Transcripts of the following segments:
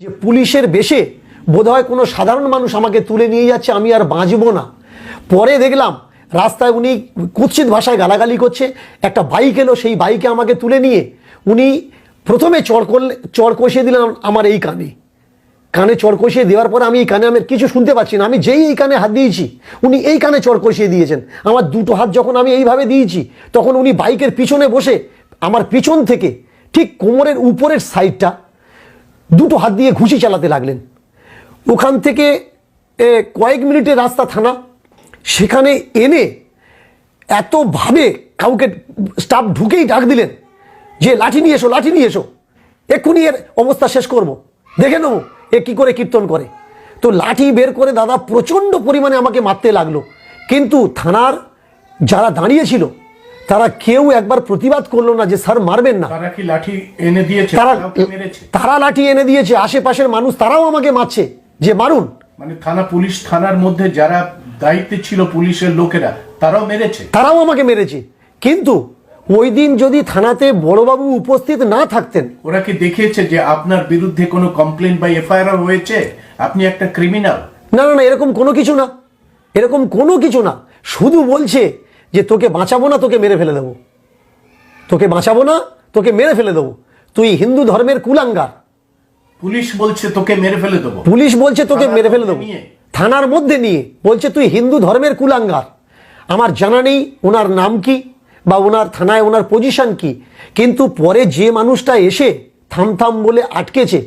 যে পুলিশের বেশে বোধহয় কোনো সাধারণ মানুষ আমাকে তুলে নিয়ে যাচ্ছে, আমি আর বাঁচবো না। পরে দেখলাম রাস্তায় উনি কুৎসিত ভাষায় গালাগালি করছে, একটা বাইক এলো, সেই বাইকে আমাকে তুলে নিয়ে উনি প্রথমে চড় কষিয়ে দিলেন আমার এই কানে চড় কষিয়ে দেওয়ার পরে আমি এই কানে আমি কিছু শুনতে পাচ্ছি না, আমি যেই এই কানে হাত দিয়েছি উনি এই কানে চড় কষিয়ে দিয়েছেন। আমার দুটো হাত যখন আমি এইভাবে দিয়েছি তখন উনি বাইকের পিছনে বসে আমার পিছন থেকে ঠিক কোমরের উপরের সাইডটা দুটো হাত দিয়ে ঘুষি চালাতে লাগলেন। ওখান থেকে কয়েক মিনিটের রাস্তা থানা, সেখানে এনে এতভাবে কাউকে স্টাফ ঢুকেই ডাক দিলেন যে লাঠি নিয়ে এসো, লাঠি নিয়ে এসো, এক্ষুনি এর অবস্থা শেষ করব, দেখে নেবো এ কী করে কীর্তন করে। তো লাঠি বের করে দাদা প্রচণ্ড পরিমাণে আমাকে মারতে লাগলো, কিন্তু থানার যারা দাঁড়িয়েছিল তারা কেউ একবার প্রতিবাদ করলো না যে স্যার মারবেন না। তারা কি লাঠি এনে দিয়েছে? তারা লাঠি এনে দিয়েছে, আশেপাশের মানুষ তারাও আমাকে মারছে যে মারুন। মানে পুলিশ থানার মধ্যে যারা দায়িত্বে ছিল পুলিশের লোকেরা তারাও আমাকে মেরেছে। কিন্তু ওই দিন যদি থানাতে বড়বাবু উপস্থিত না থাকতেন, ওরা কি দেখিয়েছে যে আপনার বিরুদ্ধে কোনো কমপ্লেন বা এফআইআর হয়েছে, আপনি একটা ক্রিমিনাল? না না না, এরকম কোনো কিছু না, এরকম কোনো কিছু না। শুধু বলছে যে তোকে বাঁচাবো না, তোকে মেরে ফেলে দেবো, তোকে বাঁচাবো না, তোকে মেরে ফেলে দেবো, তুই হিন্দু ধর্মের কুলাঙ্গার। পুলিশ বলছে তোকে মেরে ফেলে দেবো, পুলিশ বলছে তোকে মেরে ফেলে দেবো, থানার মধ্যে নিয়ে বলছে তুই হিন্দু ধর্মের কুলাঙ্গার। আমার জানা নেই ওনার নাম কি বা ওনার থানায় ওনার পজিশন কি, কিন্তু পরে যে মানুষটা এসে থাম বলে আটকেছে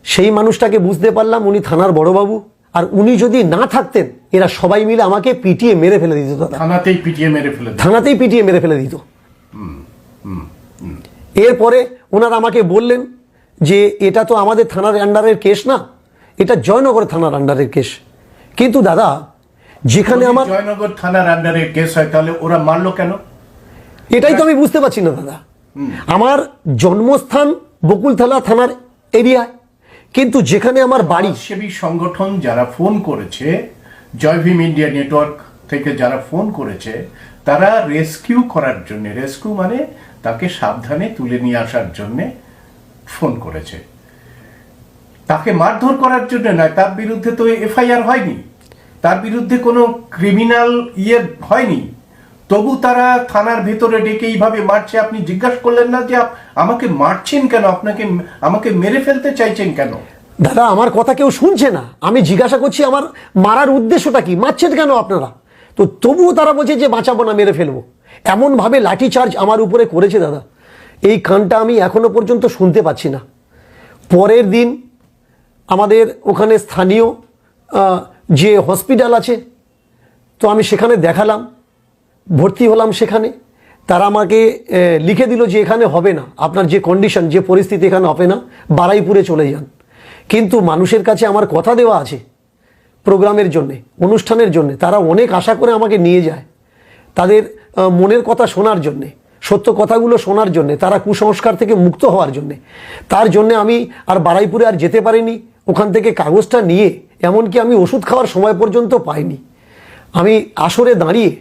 সেই মানুষটাকে বুঝতে পারলাম উনি থানার বড়বাবু। আর উনি যদি না থাকতেন এরা সবাই মিলে আমাকে পিটিয়ে মেরে ফেলে দিত। থানাতেই পিটিয়ে মেরে ফেলে দিত। এরপরে ওনারা আমাকে বললেন যে এটা তো আমাদের থানার আন্ডারের কেস না, এটা জয়নগর থানার আন্ডারের কেস। কিন্তু দাদা যেখানে আমার জয়নগর থানার আন্ডারের কেস হয় তাহলে ওরা মারলো কেন? এটাই তো আমি বুঝতে পারছি না দাদা। আমার জন্মস্থান বকুলতলা থানার এরিয়ায়, কিন্তু যেখানে আমার বাড়ি। সেবী সংগঠন যারা ফোন করেছে, জয় ভীম ইন্ডিয়া নেটওয়ার্ক থেকে যারা ফোন করেছে, তারা রেস্কিউ করার জন্য, রেস্কিউ মানে তাকে সাবধানে তুলে নিয়ে আসার জন্য ফোন করেছে, তাকে মারধর করার জন্য নয়। তার বিরুদ্ধে তো এফআইআর হয়নি, তার বিরুদ্ধে কোনো ক্রিমিনাল হয়নি, তবু তারা থানার ভেতরে ডেকে এইভাবে মারছে। আপনি জিজ্ঞাসা করলেন না যে আমাকে মারছেন কেন, আমাকে মেরে ফেলতে চাইছেন কেন? দাদা আমার কথা কেউ শুনছে না, আমি জিজ্ঞাসা করছি আমার মারার উদ্দেশ্যটা কি, মারছেন কেন আপনারা? তো তবুও তারা বলছে যে বাঁচাবো না, মেরে ফেলবো। এমনভাবে লাঠিচার্জ আমার উপরে করেছে দাদা, এই কানটা আমি এখনো পর্যন্ত শুনতে পাচ্ছি না। পরের দিন আমাদের ওখানে স্থানীয় যে হসপিটাল আছে, তো আমি সেখানে দেখালাম, ভর্তি হলাম সেখানে। তারা আমাকে লিখে দিল যে এখানে হবে না, আপনার যে কন্ডিশন, যে পরিস্থিতি, এখানে হবে না, বারুইপুরে চলে যান। কিন্তু মানুষের কাছে আমার কথা দেওয়া আছে প্রোগ্রামের জন্যে, অনুষ্ঠানের জন্যে, তারা অনেক আশা করে আমাকে নিয়ে যায় তাদের মনের কথা শোনার জন্যে, সত্য কথাগুলো শোনার জন্যে, তারা কুসংস্কার থেকে মুক্ত হওয়ার জন্যে। তার জন্যে আমি আর বারুইপুরে আর যেতে পারিনি। ওখান থেকে কাগজটা নিয়ে এমনকি আমি ওষুধ খাওয়ার সময় পর্যন্ত পাইনি। আমি আসরে দাঁড়িয়ে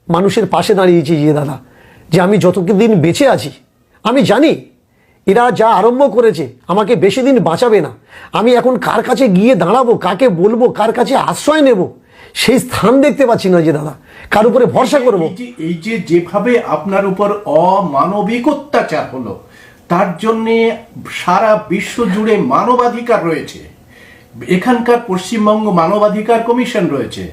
মানুষের পাশে দাঁড়িয়েছি যে দাদা, যে আমি যতদিন বেঁচে আছি আমি জানি এরা যা আরম্ভ করেছে আমাকে বেশি দিন বাঁচাবে না। আমি এখন কার কাছে গিয়ে দাঁড়াবো, কাকে বলবো, কার কাছে আশ্রয় নেব, সেই স্থান দেখতে পাচ্ছি না যে দাদা, কার উপরে ভরসা করবো। এই যে যেভাবে আপনার উপর অমানবিক অত্যাচার হলো, তার জন্যে সারা বিশ্ব জুড়ে মানবাধিকার রয়েছে। এখানকার পশ্চিমবঙ্গ মানবাধিকার কমিশন রয়েছে,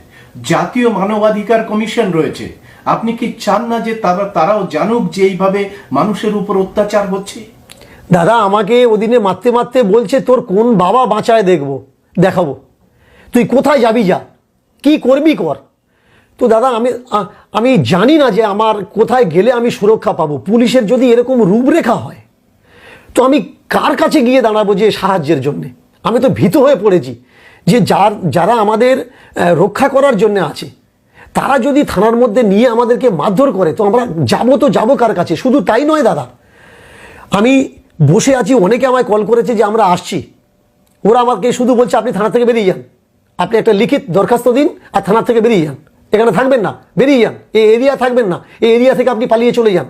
জাতীয় মানবাধিকার কমিশন রয়েছে। আপনি কি চান না যে তারাও জানুক যে এইভাবে মানুষের উপর অত্যাচার হচ্ছে? দাদা আমাকে ওদিনে মারতে মারতে বলছে তোর কোন বাবা বাঁচায় দেখাবো, তুই কোথায় যাবি যা, কি করবি কর। তো দাদা আমি জানি না যে আমার কোথায় গেলে আমি সুরক্ষা পাবো। পুলিশের যদি এরকম রূপরেখা হয় তো আমি কার কাছে গিয়ে দাঁড়াবো যে সাহায্যের জন্যে? আমি তো ভীত হয়ে পড়েছি যে যারা আমাদের রক্ষা করার জন্য আছে তারা যদি থানার মধ্যে নিয়ে আমাদেরকে মারধর করে তো আমরা যাবো কার কাছে? শুধু তাই নয় দাদা, আমি বসে আছি, অনেকে আমায় কল করেছে যে আমরা আসছি, ওরা আমাকে শুধু বলছে আপনি থানা থেকে বেরিয়ে যান, আপনি একটা লিখিত দরখাস্ত দিন আর থানা থেকে বেরিয়ে যান, এখানে থাকবেন না, বেরিয়ে যান, এই এরিয়া থাকবেন না, এই এরিয়া থেকে আপনি পালিয়ে চলে যান।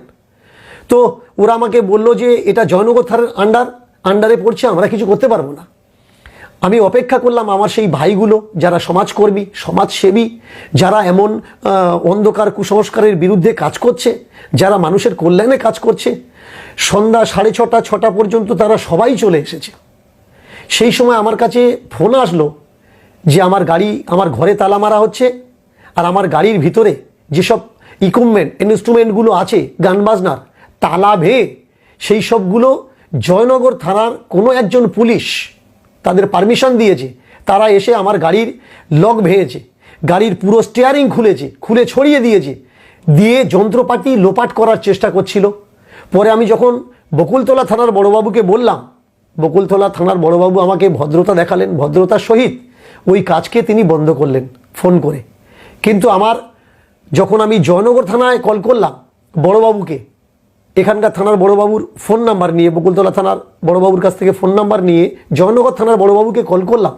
তো ওরা আমাকে বললো যে এটা জয়নগর থানার আন্ডার, আন্ডারে পড়ছে, আমরা কিছু করতে পারবো না। আমি অপেক্ষা করলাম আমার সেই ভাইগুলো যারা সমাজকর্মী, সমাজসেবী, যারা এমন অন্ধকার কুসংস্কারের বিরুদ্ধে কাজ করছে, যারা মানুষের কল্যাণে কাজ করছে। সন্ধ্যা 6:30 6টা পর্যন্ত তারা সবাই চলে এসেছে। সেই সময় আমার কাছে ফোন আসলো যে আমার গাড়ি, আমার ঘরে তালা মারা হচ্ছে, আর আমার গাড়ির ভিতরে যেসব ইনস্ট্রুমেন্টগুলো আছে গান বাজনার, তালা ভেঙে সেই সবগুলো জয়নগর থানার কোনো একজন পুলিশ তাদের পারমিশন দিয়েছে, তারা এসে আমার গাড়ির লক ভেঙেছে, গাড়ির পুরো স্টিয়ারিং খুলেছে, খুলে ছড়িয়ে দিয়েছে, দিয়ে যন্ত্রপাতি লোপাট করার চেষ্টা করছিল। পরে আমি যখন বকুলতলা থানার বড়বাবুকে বললাম, বকুলতলা থানার বড়বাবু আমাকে ভদ্রতা দেখালেন, ভদ্রতার সহিত ওই কাজকে তিনি বন্ধ করলেন ফোন করে। কিন্তু আমার যখন আমি জয়নগর থানায় কল করলাম বড়বাবুকে, এখানকার থানার বড়বাবুর ফোন নাম্বার নিয়ে, বকুলতলা থানার বড়বাবুর কাছ থেকে ফোন নাম্বার নিয়ে জয়নগর থানার বড়বাবুকে কল করলাম,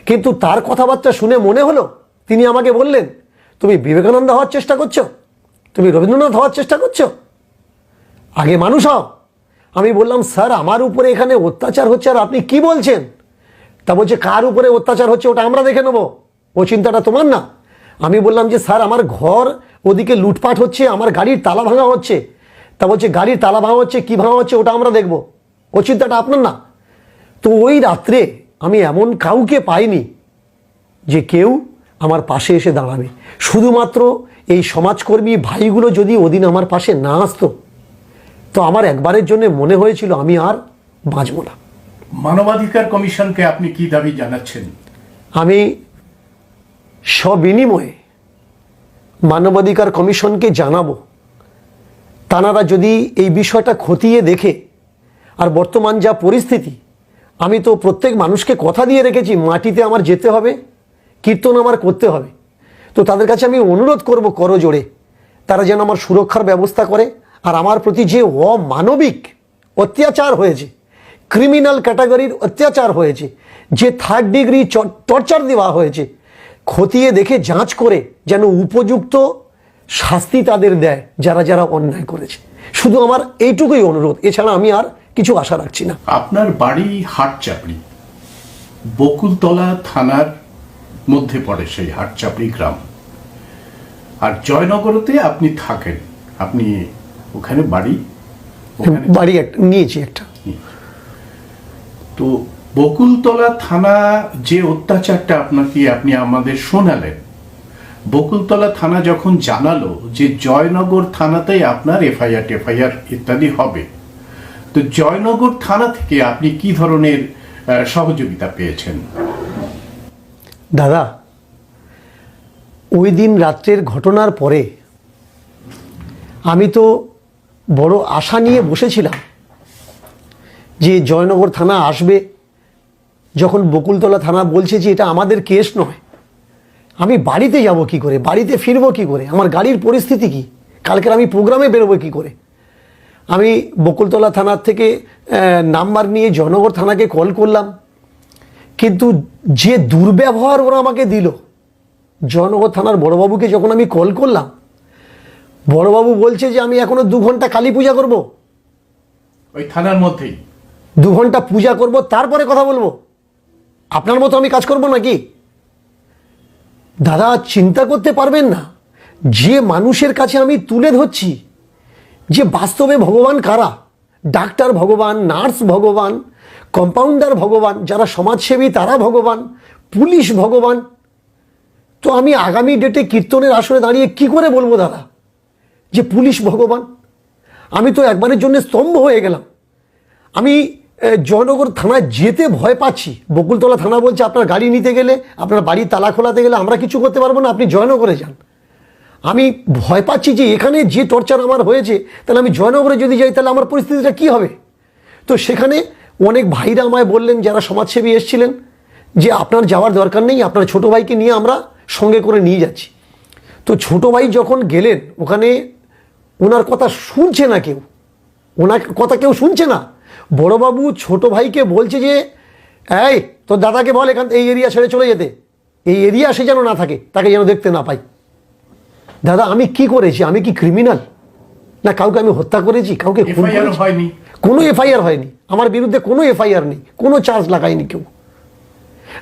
কিন্তু তার কথাবার্তা শুনে মনে হলো তিনি আমাকে বললেন, তুমি বিবেকানন্দ হওয়ার চেষ্টা করছো, তুমি রবীন্দ্রনাথ হওয়ার চেষ্টা করছো, আগে মানুষ হও। আমি বললাম, স্যার আমার উপরে এখানে অত্যাচার হচ্ছে আর আপনি কি বলছেন? তা বলছে, কার উপরে অত্যাচার হচ্ছে ওটা আমরা দেখে নেবো, ও চিন্তাটা তোমার না। আমি বললাম যে স্যার আমার ঘর ওদিকে লুটপাট হচ্ছে, আমার গাড়ির তালা ভাঙা হচ্ছে। তা বলছে, গাড়ির তালা ভাঙা হচ্ছে, কী ভাঙা হচ্ছে ওটা আমরা দেখব, ও চিন্তাটা আপনার না। তো ওই রাত্রে আমি এমন কাউকে পাইনি যে কেউ আমার পাশে এসে দাঁড়াবে। শুধুমাত্র এই সমাজকর্মী ভাইগুলো যদি ওদিন আমার পাশে না আসতো, তো আমার একবারের জন্য মনে হয়েছিল আমি আর বাঁচব না। মানবাধিকার কমিশনকে আপনি কি দাবি জানাচ্ছেন? আমি সবিনিময়ে মানবাধিকার কমিশনকে জানাবো, তানারা যদি এই বিষয়টা খতিয়ে দেখে, আর বর্তমান যা পরিস্থিতি, আমি তো প্রত্যেক মানুষকে কথা দিয়ে রেখেছি মাটিতে আমার যেতে হবে, কীর্তন আমার করতে হবে। তো তাদের কাছে আমি অনুরোধ করব করজোড়ে তারা যেন আমার সুরক্ষার ব্যবস্থা করে। আর আমার প্রতি যে অমানবিক অত্যাচার হয়েছে, ক্রিমিনাল ক্যাটাগরির অত্যাচার হয়েছে, যে 3rd ডিগ্রি টর্চার দেওয়া হয়েছে, খতিয়ে দেখে যাঞ্চ করে যেন উপযুক্ত শাস্তি তাদের দেয় যারা যারা অন্যায় করেছে। শুধু আমার এইটুকুই অনুরোধ, এছাড়া আমি আর কিছু আশা রাখছি না। আপনার বাড়ি হাটচাপড়ি, বকুলতলা থানার মধ্যে পড়ে সেই হাটচাপড়ি গ্রাম, আর জয়নগরতে আপনি থাকেন, আপনি ওখানে বাড়ি একটা নিয়েছি একটা। তো বকুলতলা থানা যে অত্যাচারটা আপনি আমাদের শোনালেন, বকুলতলা থানা যখন জানালো যে জয়নগর থানাতেই আপনার এফআইআর ইত্যাদি হবে, তো জয়নগর থানা থেকে আপনি কি ধরনের সহযোগিতা পেয়েছেন? দাদা, ওই দিন রাত্রের ঘটনার পরে আমি তো বড় আশা নিয়ে বসেছিলাম যে জয়নগর থানা আসবে। যখন বকুলতলা থানা বলছে যে এটা আমাদের কেস নয়, আমি বাড়িতে যাব কি করে, বাড়িতে ফিরবো কি করে, আমার গাড়ির পরিস্থিতি কি, কালকের আমি প্রোগ্রামে বেরোবো কি করে। আমি বকুলতলা থানার থেকে নাম্বার নিয়ে জয়নগর থানাকে কল করলাম, কিন্তু যে দুর্ব্যবহার ওরা আমাকে দিল, জয়নগর থানার বড়বাবুকে যখন আমি কল করলাম, বড়বাবু বলছে যে আমি এখনো 2 ঘন্টা কালী পূজা করব, ওই থানার মধ্যেই 2 ঘন্টা পূজা করব, তারপরে কথা বলবো। আপনার মতো আমি কাজ করব নাকি? দাদা, চিন্তা করতে পারবেন না যে মানুষের কাছে আমি তুলে ধরছি যে বাস্তবে ভগবান কারা। ডাক্তার ভগবান, নার্স ভগবান, কম্পাউন্ডার ভগবান, যারা সমাজসেবী তারা ভগবান, পুলিশ ভগবান। তো আমি আগামী ডেটে কীর্তনের আসরে দাঁড়িয়ে কি করে বলবো দাদা যে পুলিশ ভগবান? আমি তো একবারের জন্য স্তম্ভ হয়ে গেলাম। আমি জয়নগর থানায় যেতে ভয় পাচ্ছি। বকুলতলা থানা বলছে আপনার গাড়ি নিতে গেলে, আপনার বাড়ির তালা খোলাতে গেলে আমরা কিছু করতে পারবো না, আপনি জয়নগরে যান। আমি ভয় পাচ্ছি যে এখানে যে টর্চার আমার হয়েছে, তাহলে আমি জয়নগরে যদি যাই তাহলে আমার পরিস্থিতিটা কী হবে। তো সেখানে অনেক ভাইরা আমায় বললেন, যারা সমাজসেবী এসেছিলেন, যে আপনার যাওয়ার দরকার নেই, আপনার ছোট ভাইকে নিয়ে আমরা সঙ্গে করে নিয়ে যাচ্ছি। তো ছোট ভাই যখন গেলেন ওখানে, ওনার কথা শুনছে না কেউ, ওনার কথা কেউ শুনছে না। বড়বাবু ছোট ভাইকে বলছে যে এই তোর দাদাকে বল এখান এই এরিয়া ছেড়ে চলে যেতে, এই এরিয়া সে যেন না থাকে, তাকে যেন দেখতে না পাই। দাদা, আমি কি করেছি? আমি কি ক্রিমিনাল? না কাউকে আমি হত্যা করেছি? কাউকে খুন করেছি? কোনো এফআইআর হয়নি, আমার বিরুদ্ধে কোনো এফআইআর নেই, কোনো চার্জ লাগায়নি কেউ।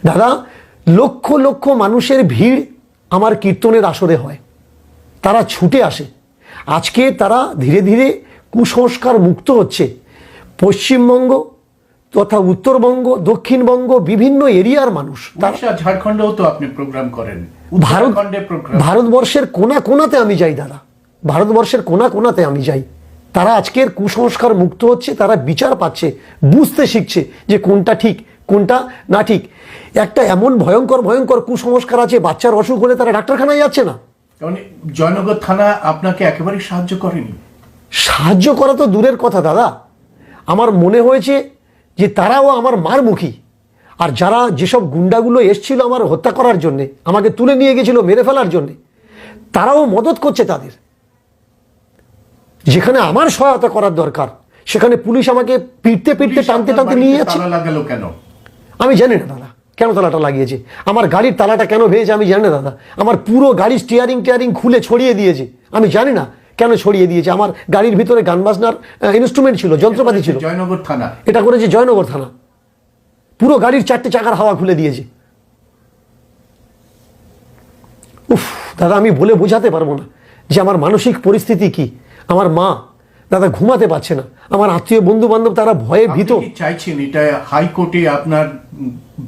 দাদা, লক্ষ লক্ষ মানুষের ভিড় আমার কীর্তনের আসরে হয়, তারা ছুটে আসে। আজকে তারা ধীরে ধীরে কুসংস্কার মুক্ত হচ্ছে। পশ্চিমবঙ্গ তথা উত্তরবঙ্গ, দক্ষিণবঙ্গ, বিভিন্ন এরিয়ার মানুষ, উড়িষ্যা, ঝাড়খণ্ডেও তো আপনি প্রোগ্রাম করেন, ভারত উত্তরাখণ্ডে প্রোগ্রাম। ভারতবর্ষের কোনা কোনাতে আমি যাই দাদা, ভারতবর্ষের কোনা কোনাতে আমি যাই। তারা আজকের কুসংস্কার মুক্ত হচ্ছে, তারা বিচার পাচ্ছে, বুঝতে শিখছে যে কোনটা ঠিক কোনটা না ঠিক। একটা এমন ভয়ঙ্কর ভয়ঙ্কর কুসংস্কার আছে, বাচ্চার অসুখ হলে তারা ডাক্তারখানায় যাচ্ছে না। মানে জয়নগর থানা আপনাকে একেবারে সাহায্য করেনি? সাহায্য করা তো দূরের কথা দাদা, আমার মনে হয়েছে যে তারাও আমার মার মুখী। আর যারা যেসব গুন্ডাগুলো এসছিল আমার হত্যা করার জন্যে, আমাকে তুলে নিয়ে গেছিল মেরে ফেলার জন্যে, তারাও মদত করছে তাদের। যেখানে আমার সহায়তা করার দরকার সেখানে পুলিশ আমাকে পিটতে পিটতে টানতে টানতে নিয়ে যাচ্ছে। তালা লাগালো কেন? আমি জানি না দাদা কেন তালাটা লাগিয়েছে, আমার গাড়ির তালাটা কেন ভেঙেছে আমি জানি না দাদা। আমার পুরো গাড়ির স্টিয়ারিং খুলে ছড়িয়ে দিয়েছে, আমি জানি না কেন ছড়িয়ে দিয়েছে। আমার গাড়ির ভিতরে গান বাজনার ইনস্ট্রুমেন্ট ছিল, যন্ত্রপাতি ছিল। জয়নগর থানা এটা করেছে জয়নগর থানা, পুরো গাড়ির 4টে চাকার হাওয়া খুলে দিয়েছে। উফ দাদা, আমি বলে বোঝাতে পারবো না যে আমার মানসিক পরিস্থিতি কি। আমার মা দাদা ঘুমাতে পারছে না, আমার আত্মীয় বন্ধু বান্ধব তারা ভয়ে ভীত। আপনি কি চাইছেন এটা হাইকোর্টে আপনার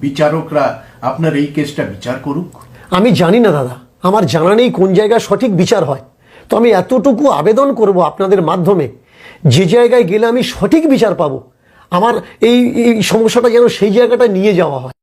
বিচারকরা আপনার এই কেসটা বিচার করুক? আমি জানি না দাদা, আমার জানা নেই কোন জায়গায় সঠিক বিচার হয়। তো আমি এতটুকু আবেদন করব আপনাদের মাধ্যমে, যে জায়গায় গেলে আমি সঠিক বিচার পাবো, আমার এই সমস্যাটা যেন সেই জায়গাটা নিয়ে যাওয়া হয়।